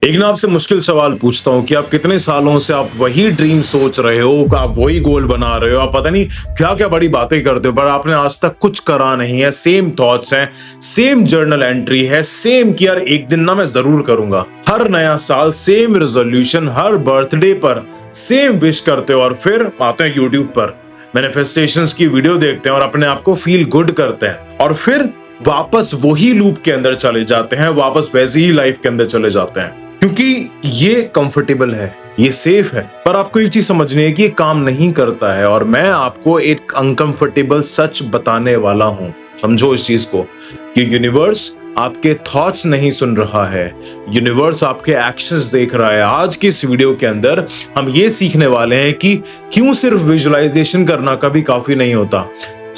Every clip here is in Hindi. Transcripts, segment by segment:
एक ना आपसे मुश्किल सवाल पूछता हूँ कि आप कितने सालों से आप वही ड्रीम सोच रहे हो, आप वही गोल बना रहे हो, आप पता नहीं क्या क्या बड़ी बातें करते हो, पर आपने आज तक कुछ करा नहीं है। सेम थॉट्स हैं, सेम जर्नल एंट्री है, सेम कि यार एक दिन ना मैं जरूर करूंगा। हर नया साल सेम रेजोल्यूशन, हर बर्थडे पर सेम विश करते हो और फिर आते हैं यूट्यूब पर मैनिफेस्टेशंस की वीडियो देखते हैं और अपने आप को फील गुड करते हैं और फिर वापस वही लूप के अंदर चले जाते हैं, वापस वैसी ही लाइफ के अंदर चले जाते हैं क्योंकि ये कंफर्टेबल है, ये सेफ है। पर आपको एक चीज समझनी है कि ये काम नहीं करता है और मैं आपको एक अनकंफर्टेबल सच बताने वाला हूं। समझो इस चीज को कि यूनिवर्स आपके थॉट्स नहीं सुन रहा है, यूनिवर्स आपके एक्शंस देख रहा है। आज की इस वीडियो के अंदर हम ये सीखने वाले हैं कि क्यों सिर्फ विजुअलाइजेशन करना कभी काफी नहीं होता,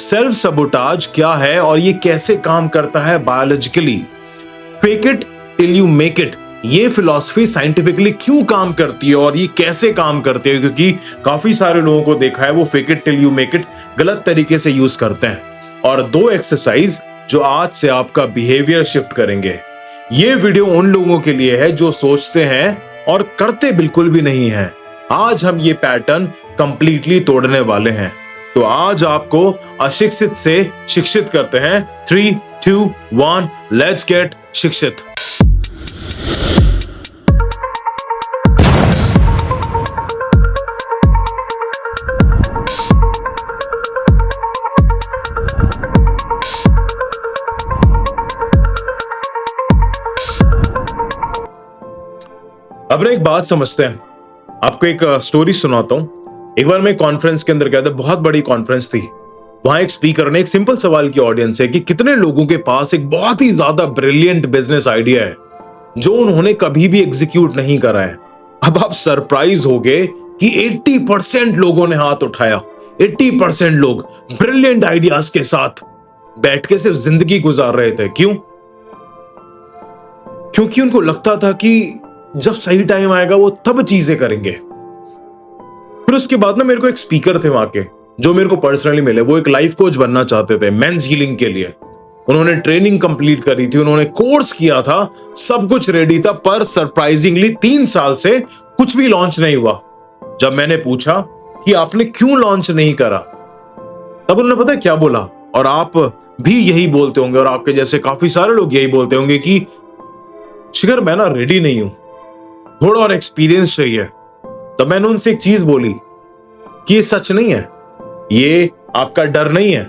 सेल्फ सबोटाज क्या है और ये कैसे काम करता है biologically, fake it till you make it, ये फिलॉसफी साइंटिफिकली क्यों काम करती है और ये कैसे काम करती है, क्योंकि काफी सारे लोगों को देखा है वो fake it till you make it गलत तरीके से यूज करते हैं। और दो एक्सरसाइज जो आज से आपका बिहेवियर शिफ्ट करेंगे। ये वीडियो उन लोगों के लिए है जो सोचते हैं और करते बिल्कुल भी नहीं है। आज हम ये पैटर्न कंप्लीटली तोड़ने वाले हैं। तो आज आपको अशिक्षित से शिक्षित करते हैं। 3, 2, 1 लेट्स गेट शिक्षित। अब एक बात समझते हैं, आपको एक स्टोरी सुनाता हूं। एक बार मैं कॉन्फ्रेंस के अंदर गया था, बहुत बड़ी कॉन्फ्रेंस थी। वहां एक स्पीकर ने एक सिंपल सवाल की ऑडियंस है कि कितने लोगों के पास एक बहुत ही ज्यादा ब्रिलियंट बिजनेस आइडिया है जो उन्होंने कभी भी एग्जीक्यूट नहीं करा है। अब आप सरप्राइज होगे कि 80% लोगों ने हाथ उठाया। 80% लोग ब्रिलियंट आइडियाज के साथ बैठ के सिर्फ जिंदगी गुजार रहे थे। क्यों? क्योंकि उनको लगता था कि जब सही टाइम आएगा वो तब चीजें करेंगे। फिर उसके बाद ना मेरे को एक स्पीकर थे वहां के जो मेरे को पर्सनली मिले। वो एक लाइफ कोच बनना चाहते थे मेंस हीलिंग के लिए। उन्होंने ट्रेनिंग कंप्लीट करी थी, उन्होंने कोर्स किया था, सब कुछ रेडी था, पर सरप्राइजिंगली 3 साल से कुछ भी लॉन्च नहीं हुआ। जब मैंने पूछा कि आपने क्यों लॉन्च नहीं करा, तब उन्होंने पता है क्या बोला, और आप भी यही बोलते होंगे और आपके जैसे काफी सारे लोग यही बोलते होंगे कि शिखर मैं ना रेडी नहीं हूं, थोड़ा और एक्सपीरियंस चाहिए। तो मैंने उनसे एक चीज बोली कि ये सच नहीं है, ये आपका डर नहीं है,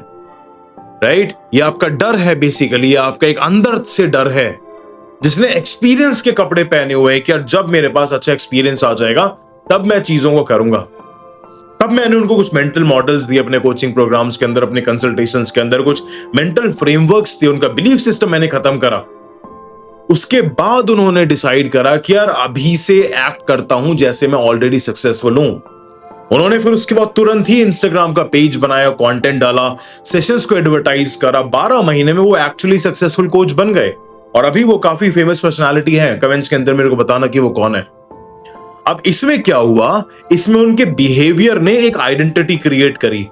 राइट? ये आपका डर है बेसिकली, ये आपका एक अंदर से डर है जिसने एक्सपीरियंस के कपड़े पहने हुए हैं कि यार जब मेरे पास अच्छा एक्सपीरियंस आ जाएगा तब मैं चीजों को करूंगा। तब मैंने उनको कुछ मेंटल मॉडल्स दिए अपने कोचिंग प्रोग्राम्स के अंदर, अपने कंसल्टेशंस के अंदर कुछ मेंटल फ्रेमवर्क्स दिए, उनका बिलीफ सिस्टम मैंने खत्म करा। उसके बाद उन्होंने डिसाइड करा कि यार अभी से एक्ट करता हूं जैसे मैं ऑलरेडी सक्सेसफुल हूं। उन्होंने फिर उसके बाद तुरंत ही इंस्टाग्राम का पेज बनाया, कंटेंट डाला, सेशंस को एडवर्टाइज करा। 12 महीने में वो एक्चुअली सक्सेसफुल कोच बन गए और अभी वो काफी फेमस पर्सनालिटी है। कमेंट्स के अंदर मेरे को बताना कि वो कौन है। अब इसमें क्या हुआ, इसमें उनके बिहेवियर ने एक आइडेंटिटी क्रिएट करी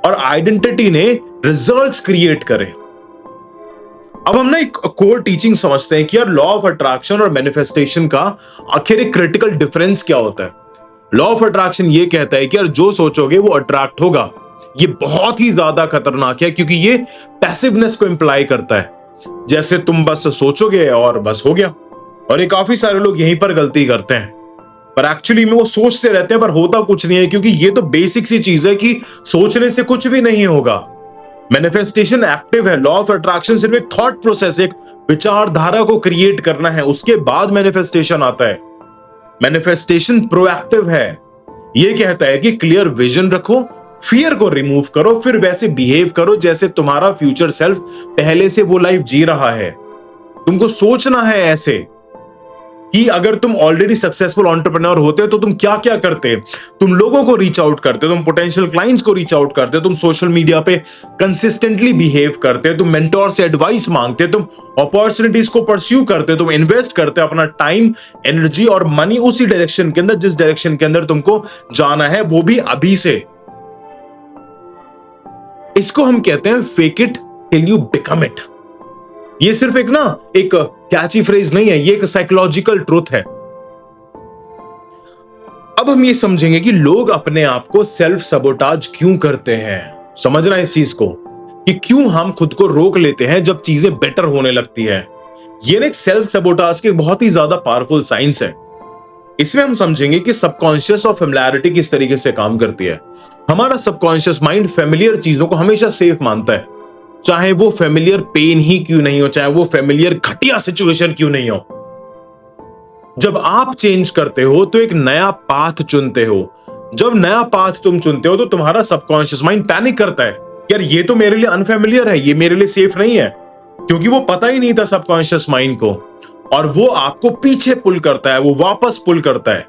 और आइडेंटिटी ने रिजल्ट्स क्रिएट करे। अब हम ना एक कोर टीचिंग समझते हैं कि यार लॉ ऑफ अट्रैक्शन और मैनिफेस्टेशन का आखिर एक क्रिटिकल डिफरेंस क्या होता है। लॉ ऑफ अट्रैक्शन ये कहता है कि यार जो सोचोगे वो अट्रैक्ट होगा। ये बहुत ही ज्यादा खतरनाक है क्योंकि ये पैसिवनेस को इंप्लाई करता है, जैसे तुम बस सोचोगे और बस हो गया। और ये काफी सारे लोग यहीं पर गलती करते हैं, पर एक्चुअली में वो सोचते रहते हैं पर होता कुछ नहीं है, क्योंकि ये तो बेसिक सी चीज है कि सोचने से कुछ भी नहीं होगा। मैनिफेस्टेशन एक्टिव है, लॉ ऑफ अट्रैक्शन सिर्फ एक थॉट प्रोसेस, एक विचारधारा को क्रिएट करना है, उसके बाद मैनिफेस्टेशन आता है। मैनिफेस्टेशन प्रोएक्टिव है, ये कहता है कि क्लियर विजन रखो, फियर को रिमूव करो, फिर वैसे बिहेव करो जैसे तुम्हारा फ्यूचर सेल्फ पहले से वो लाइफ जी रहा है। तुमको सोचना है ऐसे कि अगर तुम ऑलरेडी सक्सेसफुल एंटरप्रेन्योर होते तो तुम क्या क्या करते। तुम लोगों को रीच आउट करते, तुम पोटेंशियल क्लाइंट्स को रीच आउट करते, तुम सोशल मीडिया पे कंसिस्टेंटली बिहेव करते, तुम मेंटोर से एडवाइस मांगते, तुम अपॉर्चुनिटीज को परस्यू करते, तुम इन्वेस्ट करते अपना टाइम, एनर्जी और मनी उसी डायरेक्शन के अंदर जिस डायरेक्शन के अंदर तुमको जाना है, वो भी अभी से। इसको हम कहते हैं fake it till you become it. ये सिर्फ एक कैची फ्रेज नहीं है, ये एक साइकोलॉजिकल ट्रूथ है। अब हम ये समझेंगे कि लोग अपने आप को सेल्फ सबोटाज क्यों करते हैं। समझना इस चीज को कि क्यों हम खुद को रोक लेते हैं जब चीजें बेटर होने लगती है। ये एक सेल्फ सबोटाज की बहुत ही ज्यादा पावरफुल साइंस है। इसमें हम समझेंगे कि सबकॉन्शियस और फेमिलियरिटी किस तरीके से काम करती है। हमारा सबकॉन्शियस माइंड फेमिलियर चीजों को हमेशा सेफ मानता है, चाहे वो फेमिलियर पेन ही क्यों नहीं हो, चाहे वो फेमिलियर घटिया सिचुएशन क्यों नहीं हो। जब आप चेंज करते हो तो एक नया पाथ चुनते हो। जब नया पाथ तुम चुनते हो तो तुम्हारा सबकॉन्शियस माइंड पैनिक करता है, यार ये तो मेरे लिए अनफेमिलियर है, ये मेरे लिए सेफ नहीं है, क्योंकि वो पता ही नहीं था सबकॉन्शियस माइंड को, और वो आपको पीछे पुल करता है, वो वापस पुल करता है।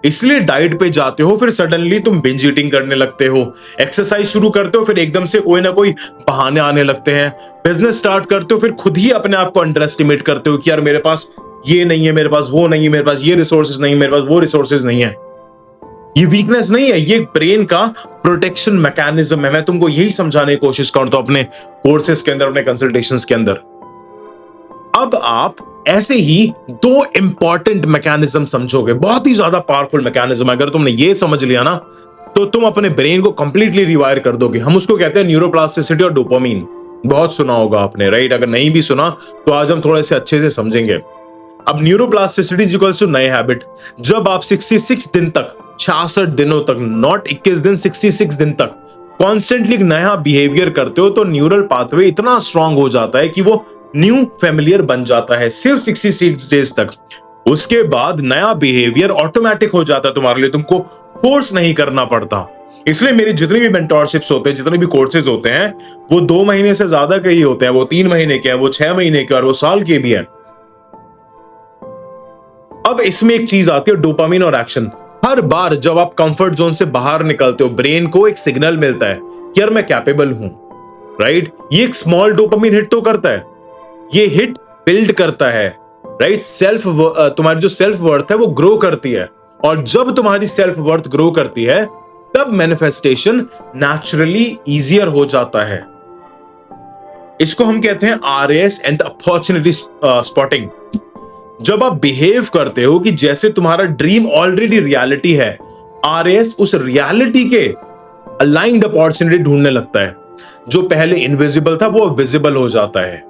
इसलिए डाइट पे जाते हो, फिर सडनली तुम बिंज ईटिंग करने लगते हो। एक्सरसाइज शुरू करते हो, फिर एकदम से कोई ना कोई बहाने आने लगते हैं। बिजनेस स्टार्ट करते हो, फिर खुद ही अपने आप को अंडर एस्टिमेट करते हो कि यार मेरे पास ये नहीं है, मेरे पास वो नहीं है, मेरे पास ये रिसोर्सेज नहीं, मेरे पास वो रिसोर्सेज नहीं है। ये वीकनेस नहीं है, ये ब्रेन का प्रोटेक्शन मैकेनिज्म है। मैं तुमको यही समझाने की कोशिश करता हूं अपने कोर्सेज के अंदर, अपने कंसल्टेशंस के अंदर। अब आप ऐसे ही दो इंपॉर्टेंट मैकेनिज्म समझोगे, बहुत ही ज्यादा पावरफुल मैकेनिज्म। अगर तुमने ये समझ लिया ना तो तुम अपने ब्रेन को कंप्लीटली रिवायर कर दोगे। हम उसको कहते हैं न्यूरोप्लास्टिसिटी और डोपामीन। बहुत सुना होगा आपने, राइट? अगर नहीं भी सुना तो आज हम थोड़े से अच्छे से समझेंगे। अब न्यूरोप्लास्टिसिटी इज इक्वल्स टू नए हैबिट। जब आप 66 दिन तक, 66 दिनों तक, नॉट 21 दिन, 66 दिन तक कॉन्स्टेंटली नया बिहेवियर करते हो तो न्यूरल पाथवे इतना स्ट्रांग हो जाता है कि वो न्यू फेमिलियर बन जाता है, सिर्फ 66 डेज तक। उसके बाद नया बिहेवियर ऑटोमेटिक हो जाता है तुम्हारे लिए, तुमको फोर्स नहीं करना पड़ता। इसलिए मेरी जितनी भी मेंटोरशिप्स होते हैं, जितने भी कोर्सेज होते हैं, वो 2 महीने से ज्यादा के ही होते हैं, वो 3 महीने के हैं, वो 6 महीने के और वो साल के भी हैं। अब इसमें एक चीज आती है, डोपामिन और एक्शन। हर बार जब आप कंफर्ट जोन से बाहर निकलते हो, ब्रेन को एक सिग्नल मिलता है कि यार मैं कैपेबल हूं, राइट? ये एक स्मॉल डोपामिन हिट तो करता है, ये हिट बिल्ड करता है, राइट? तुम्हारी जो सेल्फ वर्थ है वो ग्रो करती है, और जब तुम्हारी सेल्फ वर्थ ग्रो करती है तब मैनिफेस्टेशन नेचुरली इजियर हो जाता है। इसको हम कहते हैं RAS एंड अपॉर्चुनिटी स्पॉटिंग। जब आप बिहेव करते हो कि जैसे तुम्हारा ड्रीम ऑलरेडी रियलिटी है, RAS उस रियलिटी के अलाइंड अपॉर्चुनिटी ढूंढने लगता है। जो पहले इनविजिबल था वो विजिबल हो जाता है,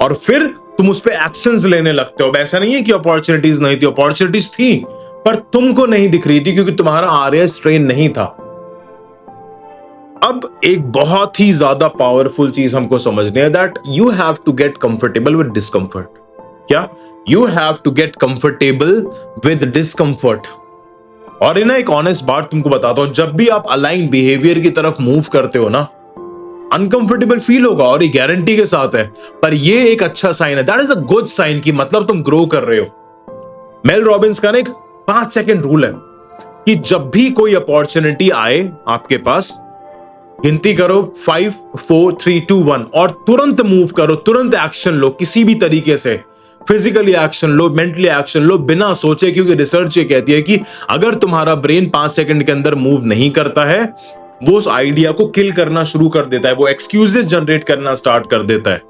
और फिर तुम उस पे एक्शंस लेने लगते हो। ऐसा नहीं है कि अपॉर्चुनिटीज नहीं थी, अपॉर्चुनिटीज थी, पर तुमको नहीं दिख रही थी क्योंकि तुम्हारा RAS ट्रेन नहीं था। अब एक बहुत ही ज्यादा पावरफुल चीज हमको समझनी है, that you have to get comfortable with discomfort. क्या? You have to get comfortable with discomfort. और इन्हें एक ऑनेस्ट बात तुमको बताता हूं, जब भी आप अलाइन बिहेवियर की तरफ मूव करते हो ना, अनकंफर्टेबल फील होगा, और ये गारंटी के साथ है, पर ये एक अच्छा साइन है। That is a good sign कि मतलब तुम ग्रो कर रहे हो। मेल रॉबिन्स का एक 5 सेकंड रूल है कि जब भी कोई अपॉर्चुनिटी आए आपके पास, गिनती करो 5 4 3 2 1 और तुरंत मूव करो, तुरंत एक्शन लो, किसी भी तरीके से फिजिकली एक्शन लो, मेंटली एक्शन लो, बिना सोचे। क्योंकि रिसर्च ये कहती है कि अगर तुम्हारा ब्रेन 5 सेकंड के अंदर मूव नहीं करता है, वो उस आइडिया को किल करना शुरू कर देता है, वो एक्सक्यूजेस जनरेट करना स्टार्ट कर देता है।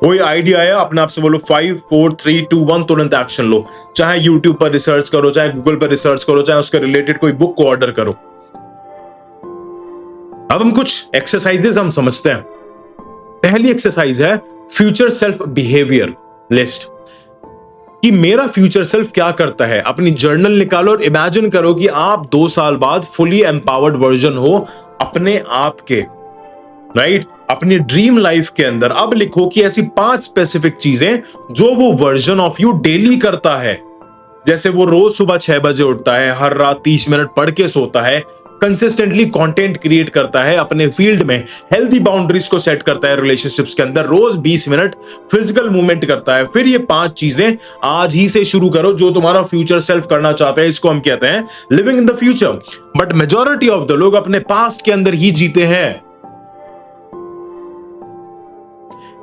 कोई आइडिया आया, अपने आप से बोलो 5 4 3 2 1, तुरंत एक्शन लो। चाहे यूट्यूब पर रिसर्च करो, चाहे गूगल पर रिसर्च करो, चाहे उसके रिलेटेड कोई बुक को ऑर्डर करो। अब हम कुछ एक्सरसाइजेस हम समझते हैं। पहली एक्सरसाइज है फ्यूचर सेल्फ बिहेवियर लिस्ट, कि मेरा फ्यूचर सेल्फ क्या करता है। अपनी जर्नल निकालो और इमेजिन करो कि आप 2 साल बाद फुली एम्पावर्ड वर्जन हो अपने आप के, राइट? अपनी ड्रीम लाइफ के अंदर। अब लिखो कि ऐसी 5 स्पेसिफिक चीजें जो वो वर्जन ऑफ यू डेली करता है। जैसे वो रोज सुबह 6 बजे उठता है, हर रात 30 मिनट पढ़ के सोता है, कंसिस्टेंटली कंटेंट क्रिएट करता है अपने फील्ड में, हेल्दी बाउंड्रीज को सेट करता है रिलेशनशिप्स के अंदर, रोज 20 मिनट फिजिकल मूवमेंट करता है। फिर ये 5 चीजें आज ही से शुरू करो जो तुम्हारा फ्यूचर सेल्फ करना चाहता है। इसको हम कहते हैं living in the future. But majority of the लोग अपने पास्ट के अंदर ही जीते हैं।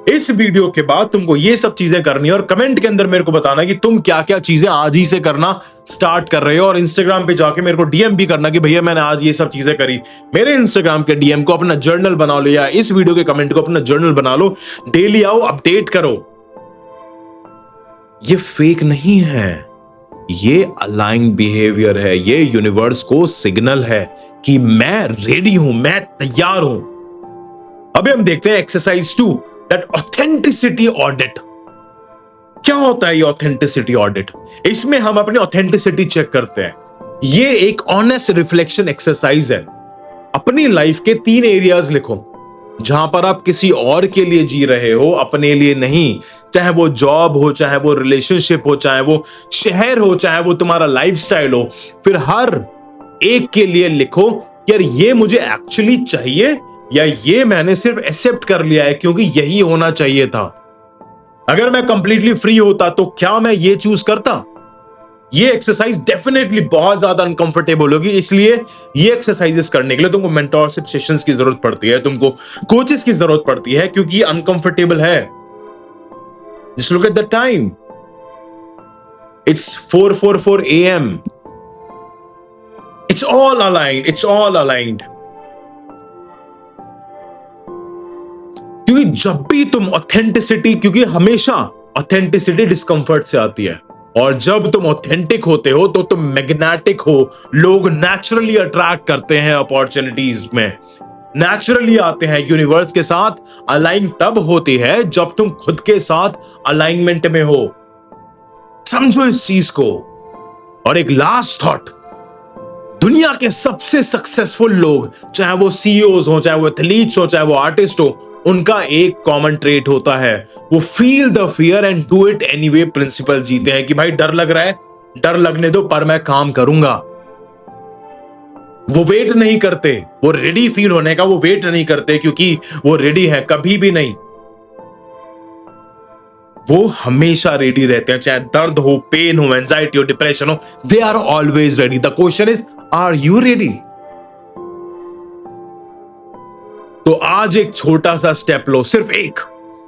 इस वीडियो के बाद तुमको ये सब चीजें करनी है और कमेंट के अंदर मेरे को बताना कि तुम क्या क्या चीजें आज ही से करना स्टार्ट कर रहे हो, और इंस्टाग्राम पे जाके मेरे को डीएम भी करना कि भैया मैंने आज ये सब चीजें करी। मेरे इंस्टाग्राम के डीएम को अपना जर्नल बना लो, या इस वीडियो के कमेंट को अपना जर्नल बना लो। डेली आओ, अपडेट करो। ये फेक नहीं है, ये अलाइंड बिहेवियर है, ये यूनिवर्स को सिग्नल है कि मैं रेडी हूं, मैं तैयार हूं। अभी हम देखते हैं एक्सरसाइज 2, दैट ऑथेंटिसिटी ऑडिट। क्या होता है ये ऑथेंटिसिटी ऑडिट? इसमें हम अपनी ऑथेंटिसिटी चेक करते हैं। ये एक ऑनेस्ट रिफ्लेक्शन एक्सरसाइज है। अपनी लाइफ के 3 एरियाज लिखो जहां पर आप किसी और के लिए जी रहे हो, अपने लिए नहीं। चाहे वो जॉब हो, चाहे वो रिलेशनशिप हो, चाहे वो शहर हो, चाहे वो तुम्हारा लाइफस्टाइल हो। फिर हर एक के लिए लिखो कि यार ये मुझे एक्चुअली चाहिए या ये मैंने सिर्फ एक्सेप्ट कर लिया है क्योंकि यही होना चाहिए था। अगर मैं कंप्लीटली फ्री होता तो क्या मैं ये चूज करता? ये एक्सरसाइज डेफिनेटली बहुत ज्यादा अनकंफर्टेबल होगी, इसलिए ये एक्सरसाइजेस करने के लिए तुमको मेंटरशिप सेशंस की जरूरत पड़ती है, तुमको कोचेस की जरूरत पड़ती है, क्योंकि ये अनकंफर्टेबल है। Just look at the time, it's 4:44 AM। It's all aligned, it's all aligned. क्योंकि जब भी तुम ऑथेंटिसिटी, क्योंकि हमेशा ऑथेंटिसिटी डिस्कंफर्ट से आती है, और जब तुम ऑथेंटिक होते हो तो तुम मैग्नेटिक हो। लोग नेचुरली अट्रैक्ट करते हैं अपॉर्चुनिटीज में, नेचुरली आते हैं। यूनिवर्स के साथ अलाइन तब होती है जब तुम खुद के साथ अलाइनमेंट में हो। समझो इस चीज को। और एक लास्ट थॉट, दुनिया के सबसे सक्सेसफुल लोग, चाहे वो सीईओज हो, चाहे वो एथलीट्स हो, चाहे वो आर्टिस्ट हो, उनका एक कॉमन ट्रेट होता है, वो feel the fear and do it anyway principle जीते हैं। कि भाई डर लग रहा है, डर लगने दो, पर मैं काम करूंगा। वो वेट नहीं करते, वो रेडी फील होने का वो वेट नहीं करते, क्योंकि वो रेडी है, कभी भी नहीं। वो हमेशा रेडी रहते हैं, चाहे दर्द हो, पेन हो, एंजाइटी हो, डिप्रेशन हो, they are always ready. The question is, are you ready? तो आज एक छोटा सा स्टेप लो, सिर्फ एक।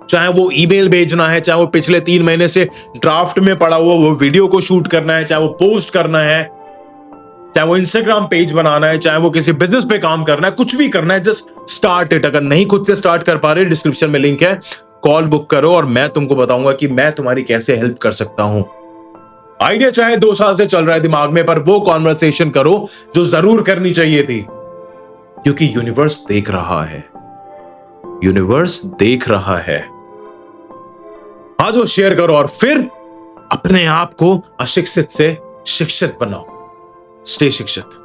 चाहे वो ईमेल भेजना है, चाहे वो पिछले 3 महीने से ड्राफ्ट में पड़ा हुआ वो वीडियो को शूट करना है, चाहे वो पोस्ट करना है, चाहे वो इंस्टाग्राम पेज बनाना है, चाहे वो किसी बिजनेस पे काम करना है, कुछ भी करना है, जस्ट स्टार्ट इट। अगर नहीं खुद से स्टार्ट कर पा रहे, डिस्क्रिप्शन में लिंक है, कॉल बुक करो और मैं तुमको बताऊंगा कि मैं तुम्हारी कैसे हेल्प कर सकता हूं। आइडिया चाहे 2 साल से चल रहा है दिमाग में, पर वो कॉन्वर्सेशन करो जो जरूर करनी चाहिए थी, क्योंकि यूनिवर्स देख रहा है, यूनिवर्स देख रहा है। आज वो शेयर करो और फिर अपने आप को अशिक्षित से शिक्षित बनाओ। स्टे शिक्षित।